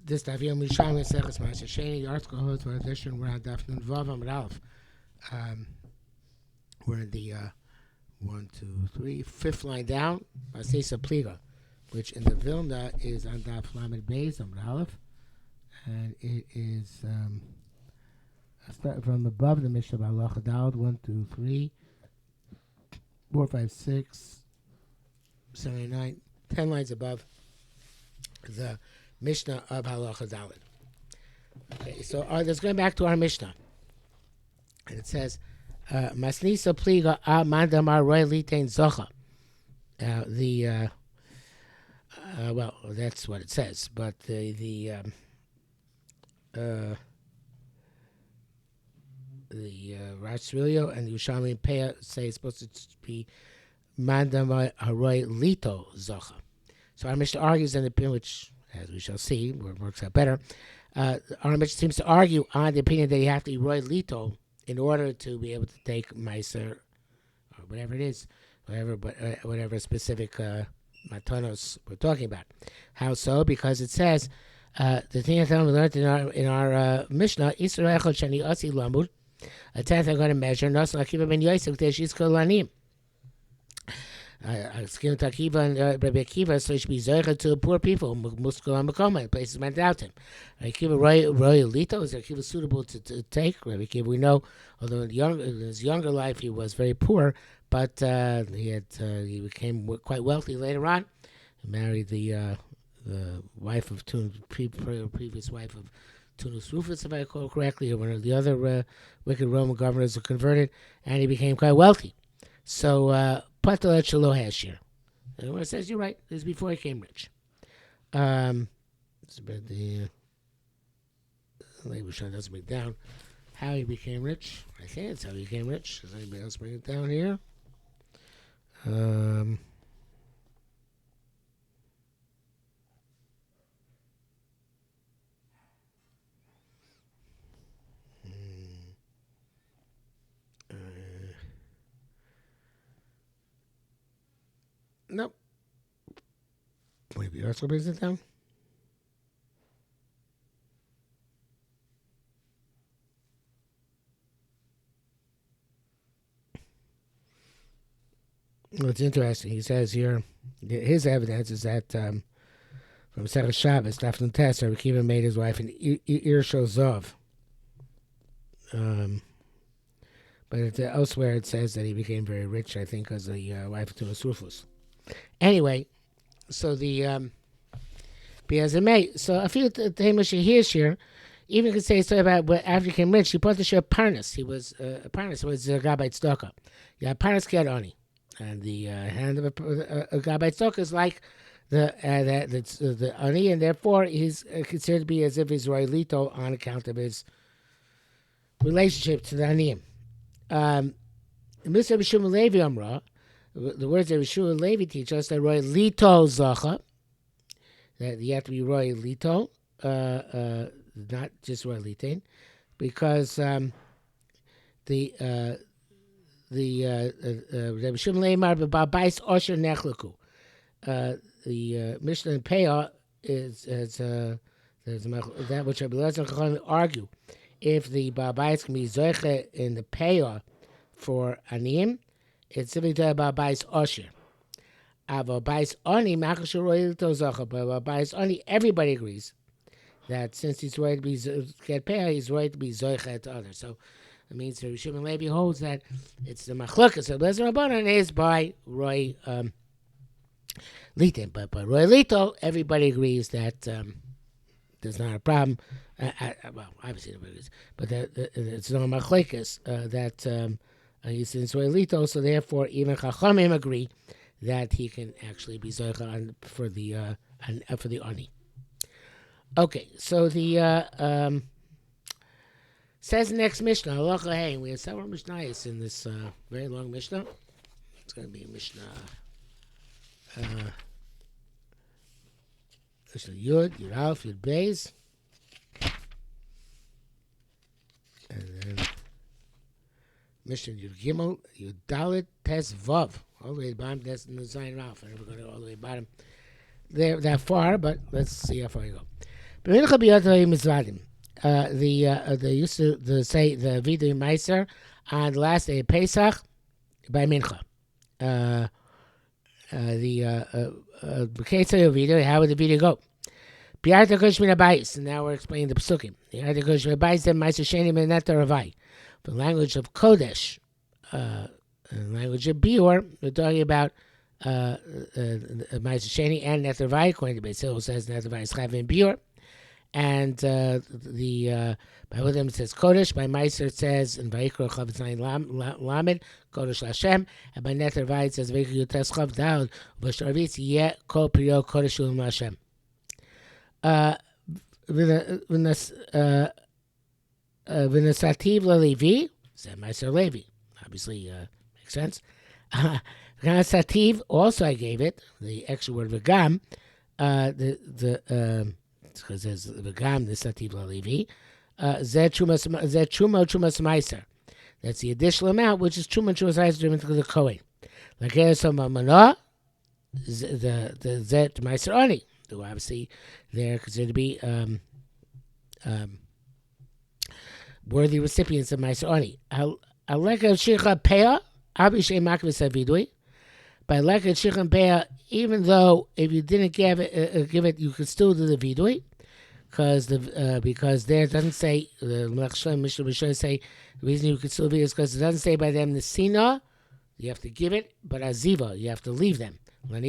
This daf Yerushalmi Seches Ma'aser Sheni. The article holds for edition. We're on daf Nun Vav Amud Aleph. We're in the 5th line down. Masisa Pliga, which in the Vilna is on daf Lamed Beis Amud Aleph, and it is from above the Mishnah by Halacha Daled 1, 2, 3, 4, 5, 6, 7, 8, 9, 10 lines above the Mishnah of Halacha Daled. Okay, so let's go back to our Mishnah. And it says, Masnisa pliga mandamar roy litain zocha. Well, that's what it says, but the Yerushalmi and Yerushalmi Peah say it's supposed to be mandamar roy lito zocha. So our Mishnah argues in the opinion, which, as we shall see, works out better. Our Mishnah seems to argue on the opinion that you have to be roy lito in order to be able to take meiser or whatever it is, whatever specific matanos we're talking about. How so? Because it says the thing that we learned in our Mishnah, Israel Sheni Asi Lamud, a tenth I'm going to measure. Nos Akiva ben Yosef Teshis Kolanim. Skin Takiva and Rabbi Akiva, so he should be zeicha to poor people, Muskul Makoma, places meant out him. Akiva Roy Lito, is Akiva suitable to take? Rabbi Akiva, we know, although in his younger life he was very poor, but he became quite wealthy later on. He married the wife of previous wife of Tunus Rufus, if I recall correctly, or one of the other wicked Roman governors who converted, and he became quite wealthy. So, Patalet Shalo Hashir. And it says, you're right, this is before he became rich. It's about the Yerushalmi doesn't break down how he became rich. I think it's how he became rich. Does anybody else bring it down here? Nope. Maybe you also brings it down. Well, it's interesting. He says here, his evidence is that from Sefer Shabbos, Dafnun Tesser, Rekiva made his wife an Irshol Zov. But elsewhere it says that he became very rich, I think, because the wife of Tunus Rufus. Anyway, so the Biazamei, so I feel the Hamish here, even could say so about after he became rich, he put the show Parnas. He was a Parnas, was a Gabbai Tzedakah. Yeah, Parnas Ked Oni. And the hand of a Gabbai Tzedakah is like the Ani, and therefore he's considered to be as if he's Roy Lito on account of his relationship to the Aniyim. Mr. Bishum Levi Amra, the words that Bishum Levi teach us that Roy Lito Zacha, that you have to be Roy Lito, not just Roy Litain, because the Bishum Leimar Babais Osher Nechlaku. The Mishnah in Peah is that which Rabbi Lezer Chachamim argue. If the Babais can be Zoiche in the Peah for Aniyim, it's simply to Babais Osher. Babais Oni, Machashu Royalito Zocha. But Babais Oni, everybody agrees that since he's right to be get Peah, he's right to be Zoiche to others. So it means that Rishon Levi holds that it's the Machlokas of Lezer Rabbanan is by Roy Litin. But by Roy Lito, everybody agrees that there's not a problem. Well, obviously nobody is, but it's no Machlokas that he's in Roy Lito, so therefore even Chachamim agree that he can actually be Zoicha for the Ani. Okay, so the says next Mishnah, Halacha Hey. We have several Mishnayos in this very long Mishnah. It's going to be Mishnah Yud, Yud Aleph, Yud Beis, and then Mishnah Yud Gimel, Yud Dalet, Tes Vav. All the way to the bottom, that's in the Zion Ralph. I'm never going to go all the way to the bottom there that far, but let's see how far you go. B'mincha b'yotoy mizvadim. They used to say the vidui meiser on the last day of Pesach by mincha. The case of the video, how would the video go? Piarta kosh min abayis, and now we're explaining the psukim. Piarta kosh min abayis, then meiser sheni min netar ravai. The language of kodesh, language of biur, we're talking about meiser sheni and netar ravai. According to Beis Hillel, says netar ravai is chavim biur. And by William it says Kodesh. By Meiser it says in Vayikra Chav Zayin Lamed Kodesh Lashem. And by Neter Vay it says Vayikra Yutes Chav Daud V'Sharvitz Yeh Kol Priyo Kodesh Ulam Lashem. V'Nesativ LaLevi. Said Meiser Levi. Obviously makes sense. V'Nesativ also I gave it the extra word V'Gam. Because there's the Gam, the Sativ LaLevi. Zeh Trumas Meiser. That's the additional amount, which is Trumas Meiser driven to the Kohen. Like here's some Manah, the Zeh Meiser Oni, who obviously they're considered to be worthy recipients of Meiser Oni. Aleka Shircha Pea, Abishay Makvis Avidui. By Leka Shircha Pea, even though if you didn't give it, you could still do the vidui, because there it doesn't say the Mishnah say the reason you could still do it is because it doesn't say by them the sina, you have to give it, but aziva you have to leave them. But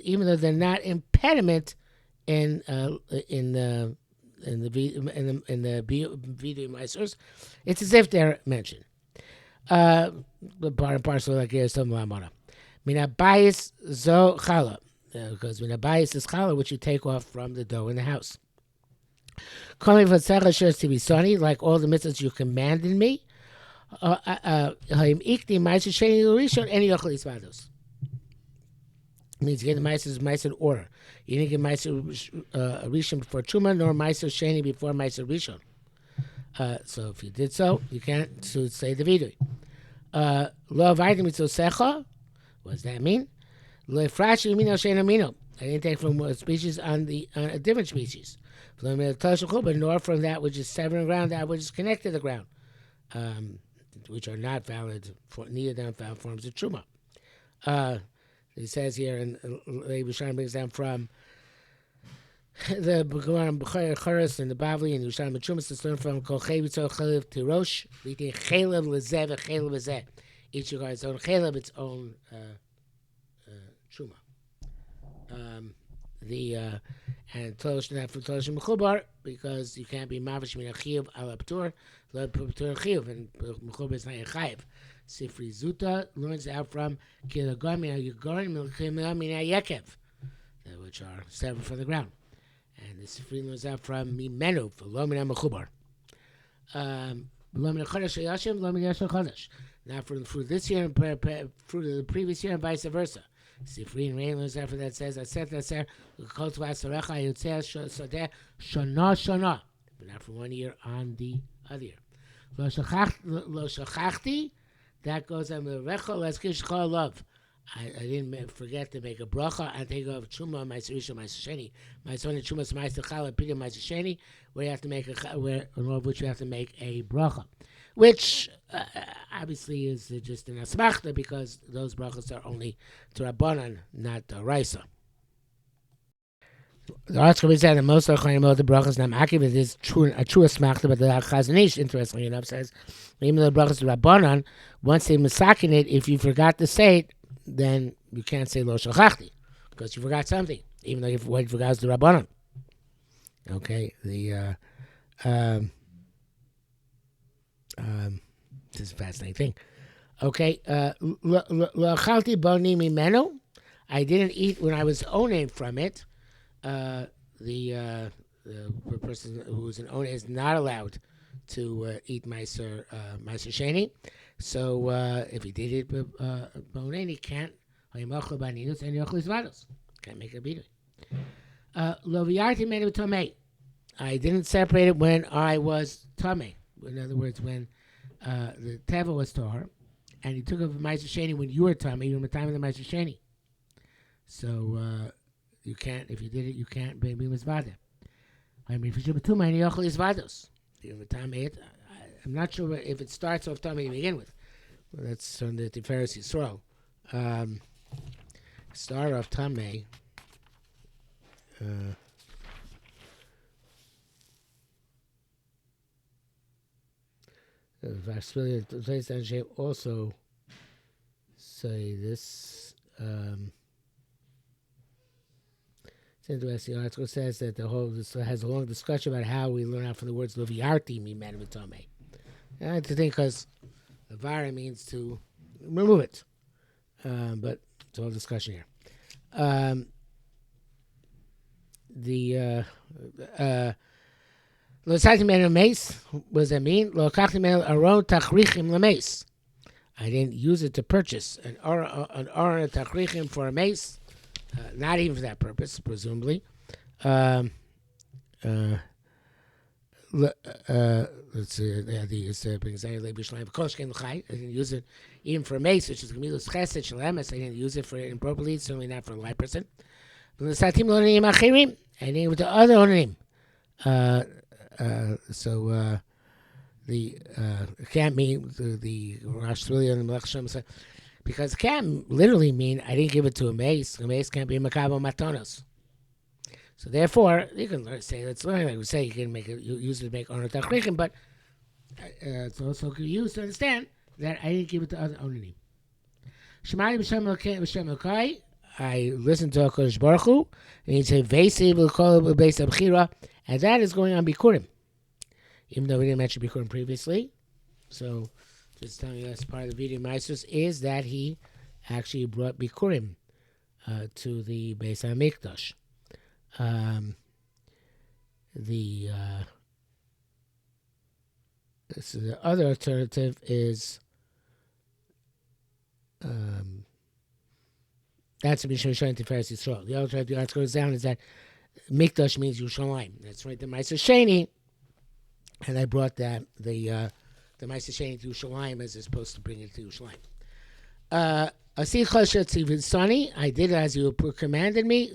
even though they're not impediment in the vidui meisers, it's as if they're mentioned. The part and parcel like here's some lamana. Mina bias zo chala, because mina bias is chala, which you take off from the dough in the house. Calling for tzachas to be sunny, like all the mitzvahs you commanded me. Haim ikti ma'aser sheni l'rishon any yochel isvados. Means you get the ma'aser in order. You didn't get ma'aser rishon before truma, nor ma'aser sheni before ma'aser rishon. So if you did so, you can't say the vidui. Lo vitamin secha. What does that mean? Lo frashi amino shein amino. I didn't take from a species on a different species. But nor from that which is severed ground, that which is connected to the ground, which are not valid for neither non-valid forms of truma. It says here, and Yerushalmi brings down from the Bukhari Charas and the Bavli and Yerushalmi Trumas is learned from Kol Chayvitzo Chalev Tirosh, Litin Chalev Lezeh Chalev Lezeh. Each of its own Chalev, its own Truma. And Tolosh not from Tolosh Mechubar, because you can't be Mavish Min Achiyuv Al Aptur, Lo Aptur Achiyuv, and Mechubar is not a Chayiv. Sifri Zuta learns out from Kilogam Min Yugorin Milchim Min Yekev, which are severed from the ground. And this free learns out from Mimenu for Lomin HaMechubar. Lomin HaChodesh HaYashem, Lomin Yashel Chodesh. Now for the fruit this year and fruit of the previous year and vice versa. Sifri and Rain learns out from that says, I said that, sir, Kol Tzva Sarecha Yotzeh Sodeh Shana Shana. But not from one year on the other year. Lo Shachachti, that goes on the Recha, let's kish Chol Love. I didn't forget to make a bracha and take off Truma, Meiser Rishon, Meiser Sheni. Meiser Oni, Truma, Meiser Chala, Pidyon, Meiser Sheni, where you have to make of which you have to make a bracha, which obviously is just an asmachta, because those brachas are only to Rabbanan, not Raisa. The article said that most of the brachas nam akiv is a true asmachta, but the Chazon Ish, interestingly enough, says even though the brachas to Rabbanan, once they masakin it, if you forgot to say it, then you can't say lo shachachti, because you forgot something, even though what you forgot is the Rabbanan. Okay, this is a fascinating thing. Okay, lo achalti boni mimenu, I didn't eat when I was onaim from it. The person who is an owner is not allowed to eat Meiser Sheni. So if he did it Bonain, he can't. Can't make a bidui. I didn't separate it when I was tamei. In other words, when the teva was tahor, and he took of Meiser Sheni when you were tamei, you were the time of the Meiser Sheni. So you can't. If you did it, you can't be misvada. I mean, if you should be too many yochel is vados. I'm not sure if it starts off tummy to begin with. Well, that's from the Tiferes Yisrael. Start off tummy. Vasily also say this. It's interesting. The article says that this has a long discussion about how we learn out from the words "loviarti" mean man v'tamei. I have to think because "vara" means to remove it, but it's a whole discussion here. Lo sati men mace. What does that mean? Lo kachti men aron tachrichim lemeis. I didn't use it to purchase an aron tachrichim for a mace. Not even for that purpose, presumably. Let's see. I didn't use it even for a mace, which is gemilus chesed shalemes. I didn't use it for improperly, certainly not for a light person. I didn't with the other onanim. So the can't mean the Rosh Hashanah and the Melech Shem said. Because it can literally mean I didn't give it to a mace. A mace can't be a makabo matonos. So therefore, you can say let's learn. Like we say, you can use it to make honor tachrichim, but it's also used to understand that I didn't give it to other onanim. Shemari b'shem Elokai. I listened to HaKadosh Baruch Hu, and he'd say Veisi v'kol b'beis abchira, and that is going on Bikurim, even though we didn't mention Bikurim previously. So. Just telling you that's part of the video Meisters is that he actually brought Bikurim to the Beis HaMikdash. The other alternative is that's what Mishnah Sheni Tiferes Yisrael. The other alternative that goes down is that Mikdash means Yerushalmi. That's right, the Meister Sheni, and I brought that the Meister Sheni to Yerushalayim as opposed to bring it to Yerushalayim. I did as you commanded me.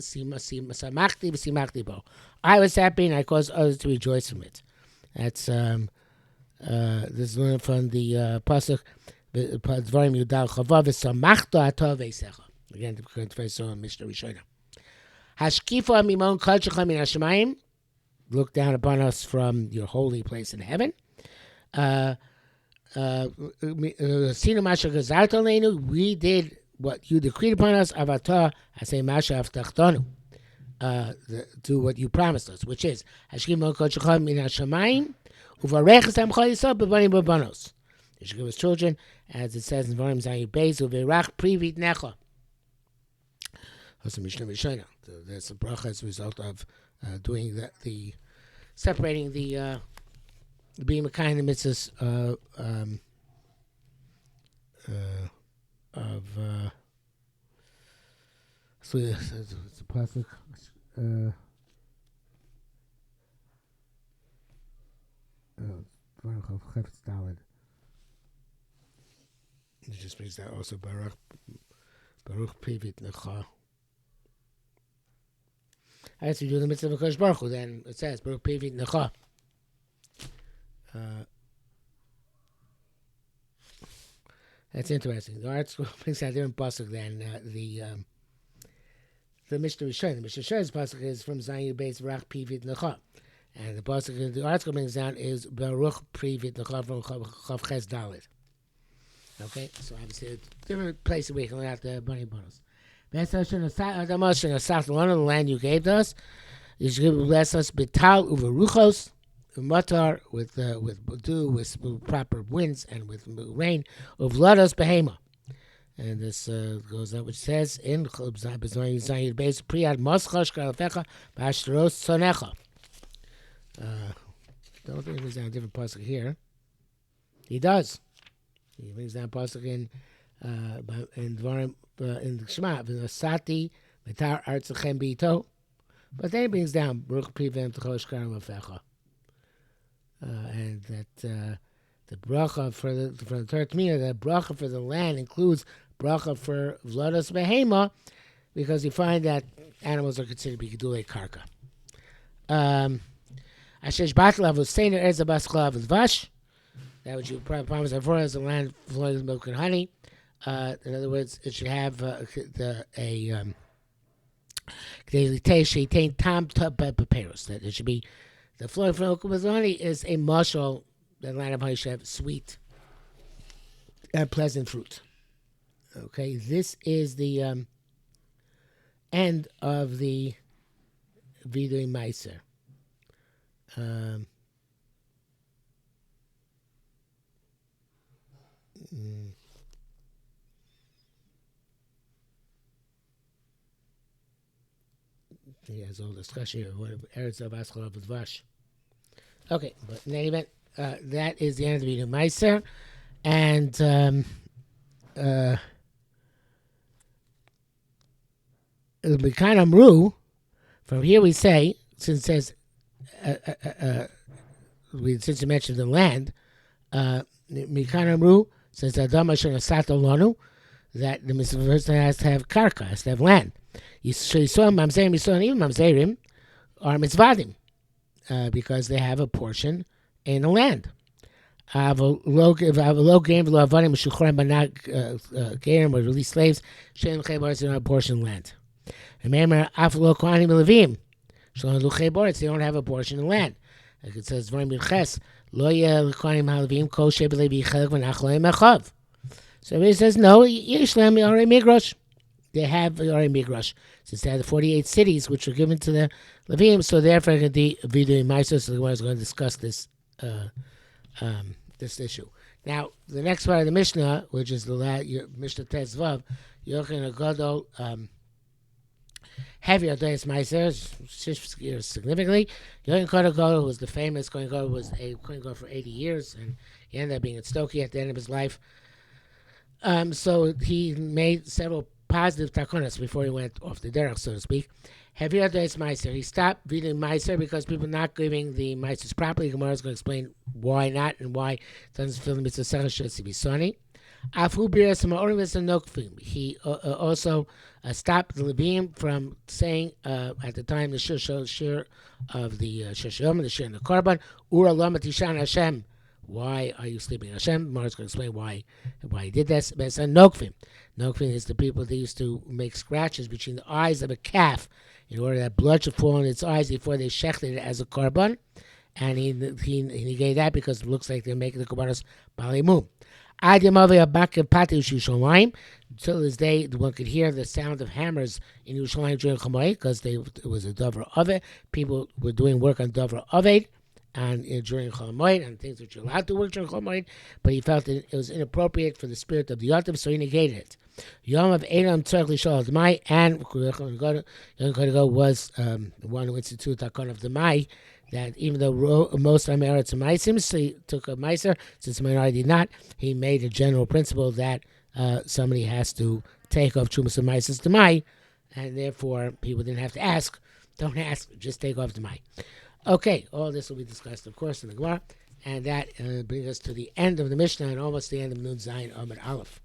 I was happy and I caused others to rejoice from it. That's this is learned from the pasuk Dvarim Yudal Chavav v'samachta atov v'eisecha. Again, the current verse on Mishnah Rishona. Hashkifa mimon kalchecha min hashemayim. Look down upon us from your holy place in heaven. We did what you decreed upon us. Avatar, I say Masha Avtachtanu. Do what you promised us, which is Hashkim Kochacham min Hashamayim, Uvarechas Amcha Yisrael Bebanim Bebanos. You should give us children, as it says in Varim Zayin Beis Uverach Privit Necha. That's a Mishnah Rishona. That's a bracha as a result of doing the separating the being a kind of mitzvahs so it's a plastic it just means that also Baruch Pivit Necha. As you do the mitzvah of Kodesh Baruch Hu, then it says Baruch Pivit Necha. That's interesting. The article brings out a different pasuk than the Mishnah Rishon. The Mishnah Rishon's pasuk is from Zayin Beis Rach Pivit Necha, and the pasuk the article brings down is Baruch Pivit Necha from Chav Ches Dalet. Okay, so obviously a different place where we can learn out the bunny bonus. One of the land you gave us, you should bless us betal uveruchos. Matar with dew, with proper winds, and with rain of Ladas Behema. And this goes on, which says in Zayin Beis Priyad Moschash Kalafecha Bashtaros Sonecha. Don't think there's a different pasuk here. He does. He brings down pasuk in Dvarim in the Shema V'Nasati V'Tar Artzachem B'Ito, but then he brings down Baruch Pivem T'Chosh Karam Afecha. And that the bracha for the Torah Tamina, the bracha for the land includes bracha for Vlados Behema, because you find that animals are considered to be gedulei karka. Ashesh batlav usteiner ezabas chlav vash. That which you promise before as the land flowing with milk and honey. In other words, it should have that it should be the flowing from milk with honey is a mashal. The land of honey should have sweet and pleasant fruit. Okay, this is the end of the Vidui Meiser. He has all discussion here. What Eretz of Aschalav with Vash. Okay, but in any event, that is the end of the Vidui Meiser. And Mikan Amru, from here we say, since it says, since you mentioned the land, Mikan Amru says Adam Asher Nasato Lanu, that the person has to have karka, has to have land. Yisrael Mamzerim, Yisrael, even Mamzerim are mitzvadim, because they have a portion in the land. If I have a low game, low avadim, mishuchorim, but not gerim or release slaves, shem chayboris, they don't have a portion of land. Remember, aflo kohanim levim, shalom luchayboris, they don't have a portion of land. Like it says, v'rim yirches, lo yeh kohanim halevim, kol shebelevi chelek v'nachloim echav. So he says, no, Yerushalmi are a migrosh. They have already migrosh, since they had the 48 cities which were given to the Levim, so therefore the Vidui Meiser, so the Gemara is going to discuss this this issue. Now, the next part of the Mishnah, which is the Mishnah Tezvav, Yochanan Gadol, heavier Doyes Meiser, significantly. Yochanan Gadol was the famous Kohen Gadol, was a Kohen Gadol for 80 years, and he ended up being at Stokey at the end of his life. So he made several positive takonas before he went off the derech, so to speak. Heavier Doyes Meiser. He stopped reading Meiser because people not giving the Meisers properly. Gemara is going to explain why not and why it doesn't fill the mitzvah sechel be sunny. Afu biras ma'orim and nokfim. He also stopped the Levim from saying at the time the shir of the shir the shir and the korban ura lama tishan Hashem. Why are you sleeping? Hashem, Gemara is going to explain why he did this. But it's a nokfim. Nokfim is the people that used to make scratches between the eyes of a calf in order that blood should fall in its eyes before they shechted it as a korban. And he negated that because it looks like they're making the korbanos balimum. Until this day, one could hear the sound of hammers in Yerushalmi during Chamoy because it was a dover of it. People were doing work on dover of it. And during Chol Hamoed, and things that you're allowed to work during Chol Hamoed, but he felt that it was inappropriate for the spirit of the Yotiv, so he negated it. Yom of Elam Tzarech Lishol Demai, and Yochanan was the one who instituted Takon of Demai, that even though most of Eretz Maisim took a Meiser, since minority did not, he made a general principle that somebody has to take off Chumas and Meiser's Demai, and therefore people didn't have to ask. Don't ask, just take off Demai. Okay, all this will be discussed, of course, in the Gemara, and that brings us to the end of the Mishnah and almost the end of Nun Zayin Amud Aleph.